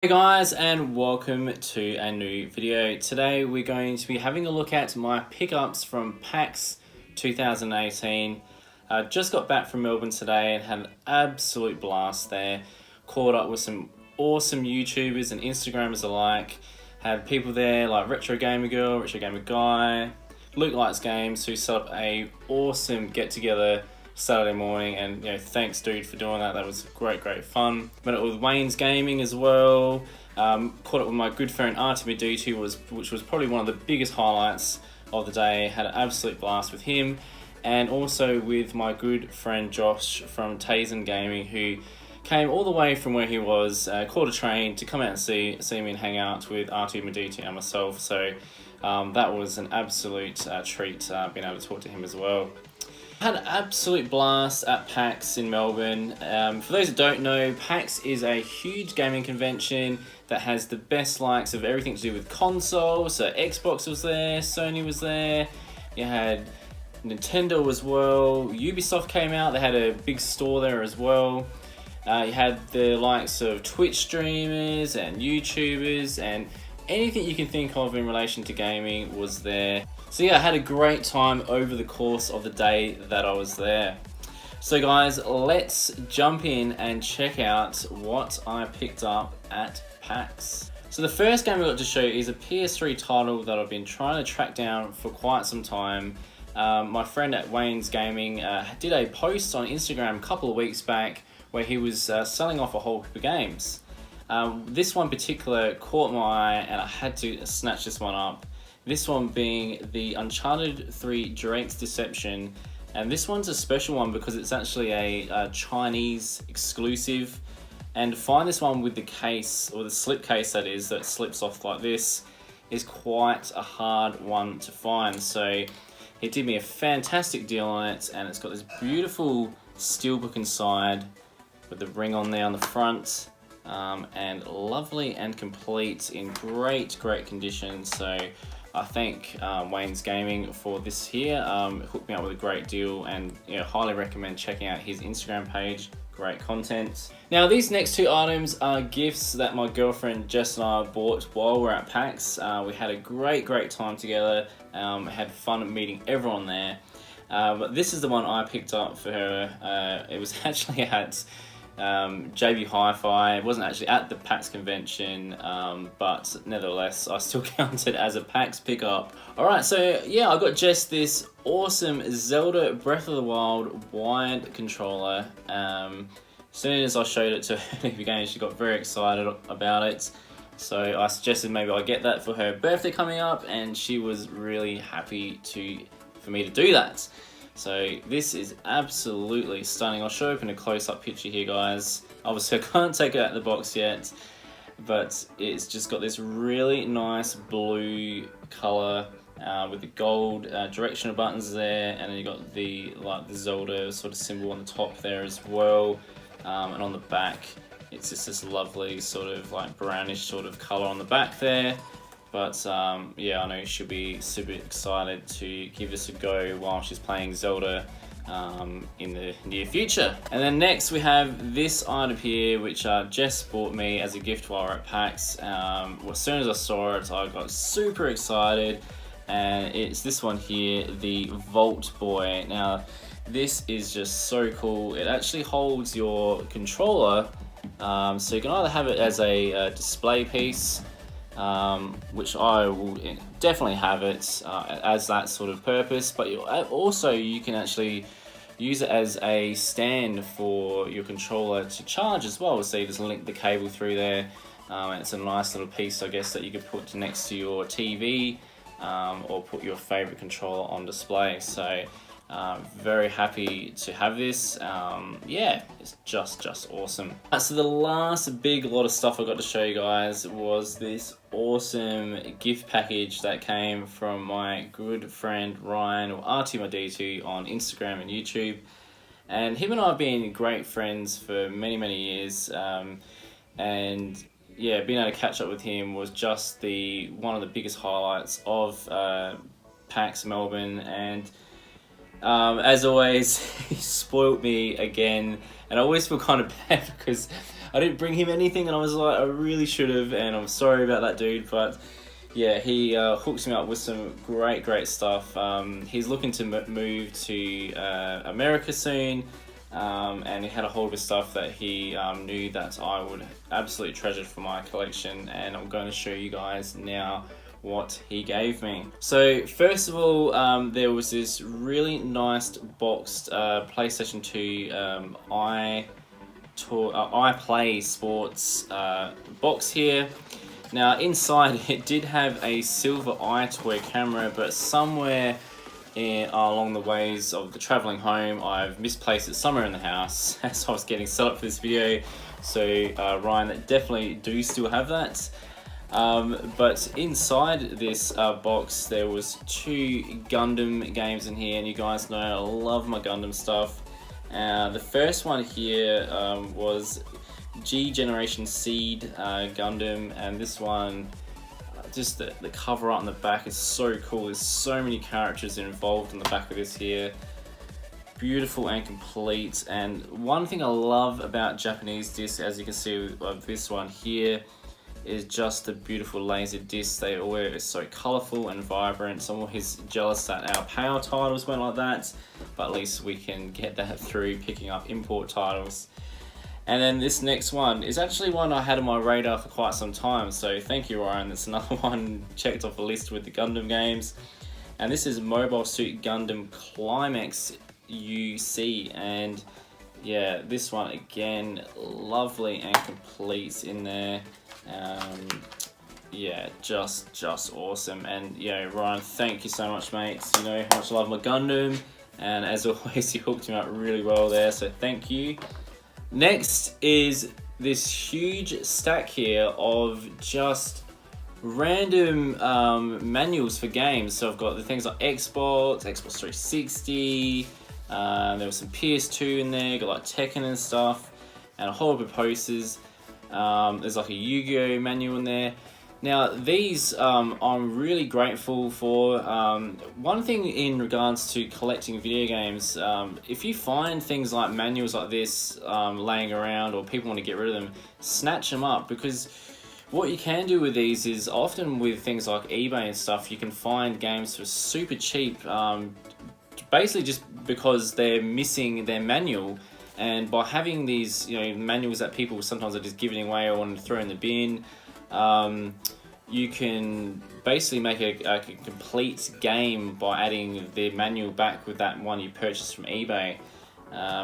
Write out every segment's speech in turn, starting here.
Hey guys, and welcome to a new video. Today we're going to be having a look at my pickups from PAX 2018. Just got back from Melbourne today and had an absolute blast there. Caught up with some awesome YouTubers and Instagrammers alike. Had people there like Retro Gamer Girl, Retro Gamer Guy, Luke Likes Games, who set up a awesome get together Saturday morning, and thanks dude for doing that. That was great fun. Met up with Wayne's Gaming as well. Caught up with my good friend Artie Medici, which was probably one of the biggest highlights of the day. Had an absolute blast with him, and also with my good friend Josh from Tazen Gaming, who came all the way from where he was, caught a train to come out and see me and hang out with Artie Medici and myself. So that was an absolute treat being able to talk to him as well. Had an absolute blast at PAX in Melbourne. For those that don't know, PAX is a huge gaming convention that has the best likes of everything to do with consoles. So Xbox was there, Sony was there, you had Nintendo as well, Ubisoft came out, they had a big store there as well. You had the likes of Twitch streamers and YouTubers, and anything you can think of in relation to gaming was there. So yeah, I had a great time over the course of the day that I was there. So guys, let's jump in and check out what I picked up at PAX. So the first game I got to show you is a PS3 title that I've been trying to track down for quite some time. My friend at Wayne's Gaming did a post on Instagram a couple of weeks back where he was selling off a whole heap of games. This one in particular caught my eye and I had to snatch this one up. This one being the Uncharted 3 Drake's Deception, and this one's a special one because it's actually a Chinese exclusive, and to find this one with the case, or the slip case that slips off like this, is quite a hard one to find. So he did me a fantastic deal on it, and it's got this beautiful steelbook inside with the ring on there on the front. And lovely and complete in great condition. So I thank Wayne's Gaming for this here. Hooked me up with a great deal, and highly recommend checking out his Instagram page. Great content. Now these next two items are gifts that my girlfriend Jess and I bought while we're at PAX. We had a great time together. Had fun meeting everyone there. But this is the one I picked up for her. It was actually at JB Hi-Fi. It wasn't actually at the PAX convention, but nevertheless I still count it as a PAX pickup. Alright, so yeah, I got just this awesome Zelda Breath of the Wild wired controller. As soon as I showed it to her again, she got very excited about it. So I suggested maybe I get that for her birthday coming up, and she was really happy for me to do that. So this is absolutely stunning. I'll show up in a close-up picture here, guys. Obviously I can't take it out of the box yet, but it's just got this really nice blue color with the gold directional buttons there, and then you got the Zelda sort of symbol on the top there as well, and on the back it's just this lovely sort of like brownish sort of color on the back there. But yeah, I know she'll be super excited to give this a go while she's playing Zelda in the near future. And then next we have this item here, which Jess bought me as a gift while we're at PAX. As soon as I saw it, I got super excited, and it's this one here, the Vault Boy. Now this is just so cool. It actually holds your controller, so you can either have it as a display piece, which I will definitely have it as that sort of purpose, but also you can actually use it as a stand for your controller to charge as well. So you just link the cable through there, and it's a nice little piece, I guess, that you could put next to your TV, or put your favorite controller on display. So very happy to have this. Yeah, it's just awesome. So the last big lot of stuff I got to show you guys was this awesome gift package that came from my good friend Ryan, or Artie Medici, on Instagram and YouTube. And him and I have been great friends for many years, and yeah, being able to catch up with him was just one of the biggest highlights of PAX Melbourne. And As always, he spoilt me again, and I always feel kind of bad because I didn't bring him anything, and I was like, I really should have, and I'm sorry about that, dude. But yeah, he hooks me up with some great stuff. He's looking to move to America soon, and he had a whole of stuff that he knew that I would absolutely treasure for my collection, and I'm going to show you guys now what he gave me. So first of all, there was this really nice boxed PlayStation 2 iPlay Sports box here. Now inside it did have a silver iToy camera, but somewhere along the ways of the traveling home, I've misplaced it somewhere in the house as I was getting set up for this video. So Ryan, definitely do still have that. But inside this box there was 2 Gundam games in here, and you guys know I love my Gundam stuff. The first one here was G Generation Seed Gundam, and this one, just the cover art on the back is so cool. There's so many characters involved in the back of this here. Beautiful and complete. And one thing I love about Japanese discs, as you can see of this one here, is just the beautiful laser discs they always are so colourful and vibrant. So I'm always jealous that our PAL titles went like that, but at least we can get that through picking up import titles. And then this next one is actually one I had on my radar for quite some time, so thank you, Ryan. That's another one checked off the list with the Gundam games. And this is Mobile Suit Gundam Climax UC, and yeah, this one again, lovely and complete in there. Yeah, just awesome. And yeah, Ryan, thank you so much, mate. You know how much I love my Gundam, and as always, you hooked me up really well there, so thank you. Next is this huge stack here of just random manuals for games. So I've got the things like Xbox 360, there was some PS2 in there, got like Tekken and stuff, and a whole heap of posters. There's like a Yu-Gi-Oh manual in there. Now these I'm really grateful for. One thing in regards to collecting video games, if you find things like manuals like this laying around, or people want to get rid of them, snatch them up, because what you can do with these is often with things like eBay and stuff, you can find games for super cheap, basically just because they're missing their manual. And by having these, you know, manuals that people sometimes are just giving away or want to throw in the bin, you can basically make a complete game by adding the manual back with that one you purchased from eBay.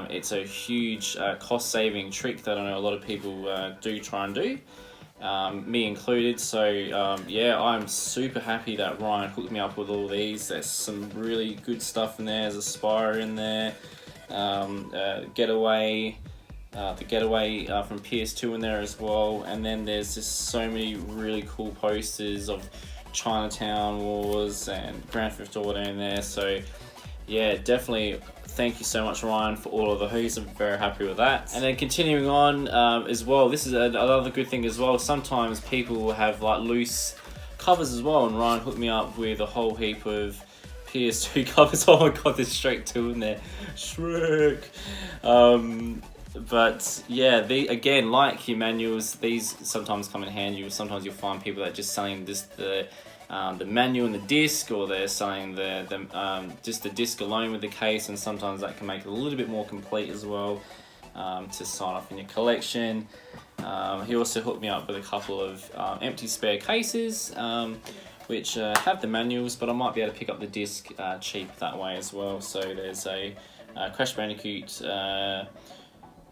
It's a huge cost-saving trick that I know a lot of people do try and do, me included. So yeah, I'm super happy that Ryan hooked me up with all these. There's some really good stuff in there. There's a Spyro in there, Getaway, the Getaway from PS2 in there as well. And then there's just so many really cool posters of Chinatown Wars and Grand Theft Auto in there. So yeah, definitely thank you so much, Ryan, for all of those. I'm very happy with that. And then continuing on as well, this is another good thing as well. Sometimes people will have like loose covers as well, and Ryan hooked me up with a whole heap of PS2 covers. Oh my god, there's straight two in there. Shrek. But yeah, again, like your manuals, these sometimes come in handy. Sometimes you'll find people that are just selling just the manual and the disc, or they're selling just the disc alone with the case, and sometimes that can make it a little bit more complete as well, to sign off in your collection. He also hooked me up with a couple of empty spare cases, which have the manuals, but I might be able to pick up the disc cheap that way as well. So there's a Crash Bandicoot,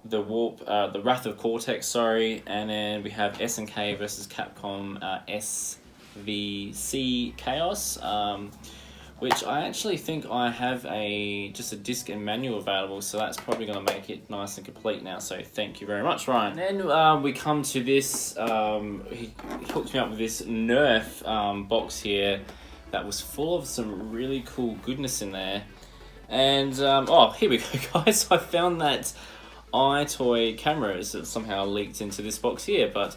the Wrath of Cortex, sorry, and then we have SNK versus Capcom SVC Chaos, which I actually think I have just a disc and manual available, so that's probably going to make it nice and complete now, so thank you very much, Ryan. And then we come to this, he hooked me up with this Nerf box here that was full of some really cool goodness in there. And oh, here we go, guys. I found that iToy cameras that somehow leaked into this box here, but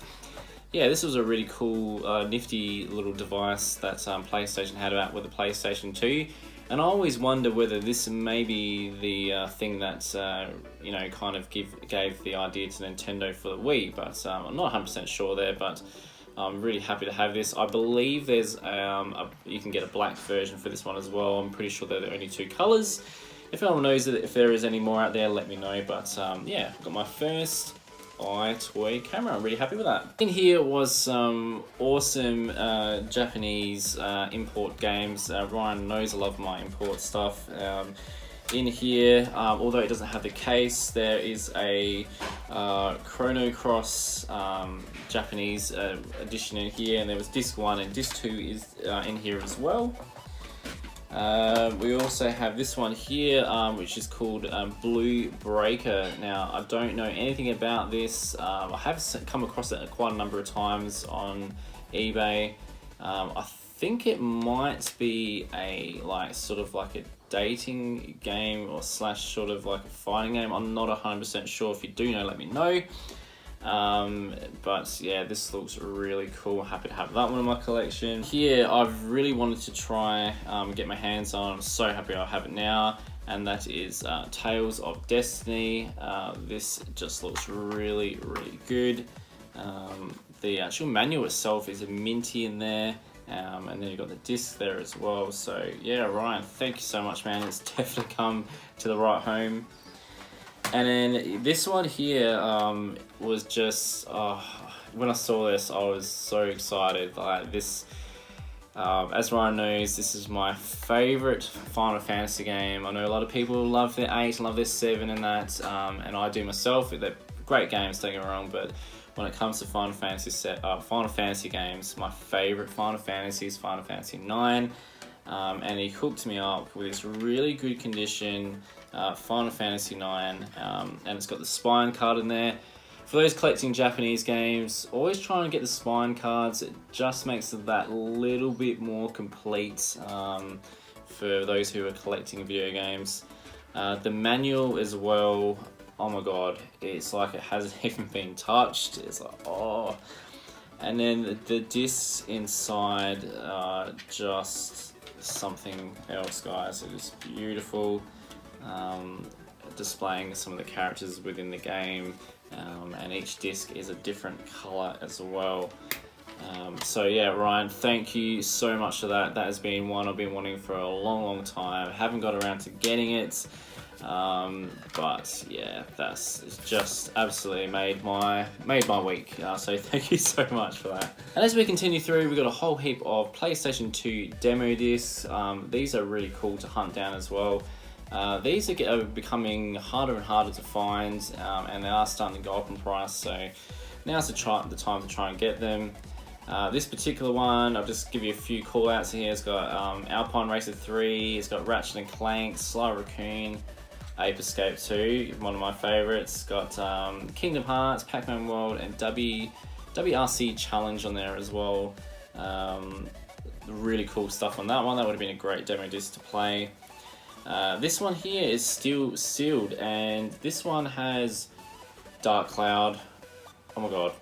yeah, this was a really cool, nifty little device that PlayStation had out with the PlayStation 2. And I always wonder whether this may be the thing that you know, kind of gave the idea to Nintendo for the Wii, but I'm not 100% sure there. But I'm really happy to have this. I believe there's you can get a black version for this one as well. I'm pretty sure they're the only 2 colors. If anyone knows if there is any more out there, let me know. But yeah, I've got my first iToy camera. I'm really happy with that. In here was some awesome Japanese import games. Ryan knows I love my import stuff. In here, although it doesn't have the case, there is a Chrono Cross Japanese edition in here, and there was disc 1 and disc 2 is in here as well. We also have this one here, which is called Blue Breaker. Now, I don't know anything about this. I have come across it quite a number of times on eBay. I think it might be a sort of like a dating game or slash sort of like a fighting game. I'm not 100% sure. If you do know, let me know. But yeah, this looks really cool. Happy to have that one in my collection. Here, I've really wanted to try get my hands on. I'm so happy I have it now, and that is Tales of Destiny. This just looks really, really good. The actual manual itself is a minty in there. And then you've got the disc there as well. So yeah, Ryan, thank you so much, man. It's definitely come to the right home. And then this one here was just, when I saw this, I was so excited. Like this, as Ryan knows, this is my favorite Final Fantasy game. I know a lot of people love their 8, love their 7 and that, and I do myself. They're great games, don't get me wrong, but when it comes to Final Fantasy games, my favorite Final Fantasy is Final Fantasy 9, and he hooked me up with this really good condition Final Fantasy 9, and it's got the spine card in there. For those collecting Japanese games, always try and get the spine cards. It just makes it that little bit more complete for those who are collecting video games. The manual as well. Oh my god, it's like it hasn't even been touched. It's like, oh. And then the discs inside are just something else, guys. It is beautiful. Displaying some of the characters within the game, and each disc is a different color as well. So yeah, Ryan, thank you so much for that. That has been one I've been wanting for a long time. Haven't got around to getting it. But yeah, that's just absolutely made my week. So thank you so much for that. And as we continue through, we've got a whole heap of PlayStation 2 demo discs. These are really cool to hunt down as well. These are becoming harder and harder to find, and they are starting to go up in price. So now's the time to try and get them. This particular one, I'll just give you a few call outs here. It's got Alpine Racer 3, it's got Ratchet and Clank, Sly Raccoon, Ape Escape 2, one of my favourites. Got Kingdom Hearts, Pac-Man World, and WRC Challenge on there as well. Really cool stuff on that one. That would have been a great demo disc to play. This one here is still sealed, and this one has Dark Cloud. Oh my god,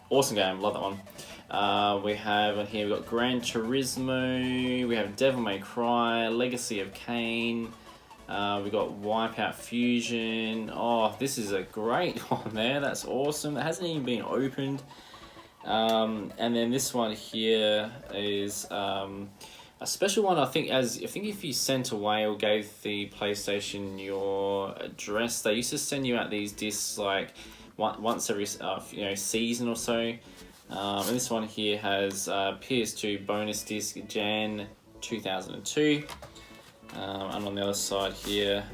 awesome game, love that one. We have on here, we've got Gran Turismo, we have Devil May Cry, Legacy of Kain, we've got Wipeout Fusion. Oh, this is a great one there, that's awesome. It hasn't even been opened. And then this one here is a special one. I think if you sent away or gave the PlayStation your address, they used to send you out these discs like once every season or so. And this one here has PS2 bonus disc Jan 2002. And on the other side here,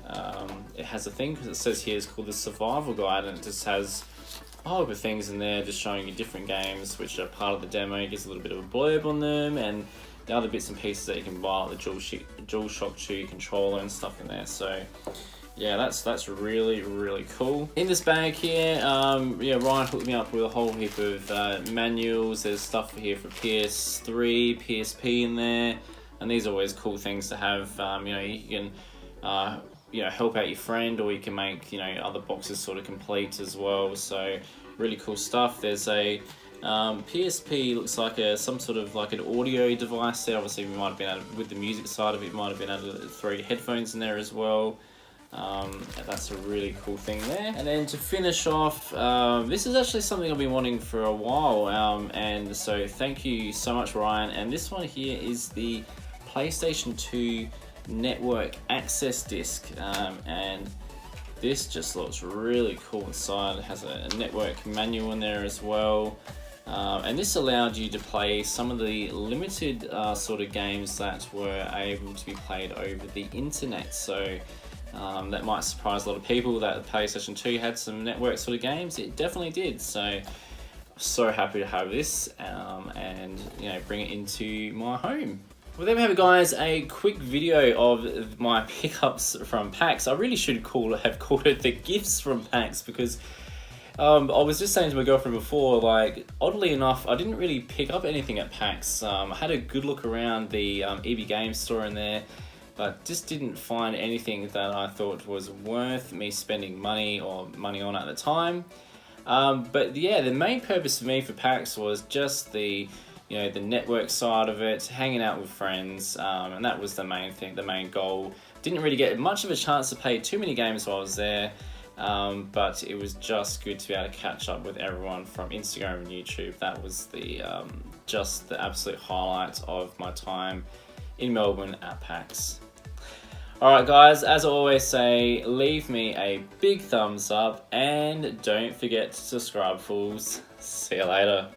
it has a thing, because it says here it's called the Survival Guide, and it just has a whole heap of things in there, just showing you different games which are part of the demo. It gives a little bit of a blurb on them, and the other bits and pieces that you can buy, like the DualShock 2 controller and stuff in there. So yeah, that's really, really cool. In this bag here, yeah, Ryan hooked me up with a whole heap of manuals. There's stuff here for PS3, PSP in there, and these are always cool things to have. You can help out your friend, or you can make other boxes sort of complete as well. So really cool stuff. There's a PSP looks like some sort of like an audio device there. Obviously, we might have been able to, with the music side of it, might have been able to throw headphones in there as well. That's a really cool thing there. And then to finish off, this is actually something I've been wanting for a while, and so thank you so much, Ryan. And this one here is the PlayStation 2 network access disc, and this just looks really cool inside. It has a network manual in there as well. And this allowed you to play some of the limited sort of games that were able to be played over the internet. So that might surprise a lot of people that the PlayStation 2 had some network sort of games. It definitely did. So happy to have this and bring it into my home. Well, there we have it, guys, a quick video of my pickups from PAX. I really should have called it the gifts from PAX, because I was just saying to my girlfriend before, like, oddly enough, I didn't really pick up anything at PAX. I had a good look around the EB Games store in there, but just didn't find anything that I thought was worth me spending money on at the time. But yeah, the main purpose for me for PAX was just the network side of it, hanging out with friends, and that was the main thing, the main goal. Didn't really get much of a chance to play too many games while I was there, but it was just good to be able to catch up with everyone from Instagram and YouTube. That was the just the absolute highlight of my time in Melbourne at PAX. Alright guys, as I always say, leave me a big thumbs up and don't forget to subscribe, fools. See you later.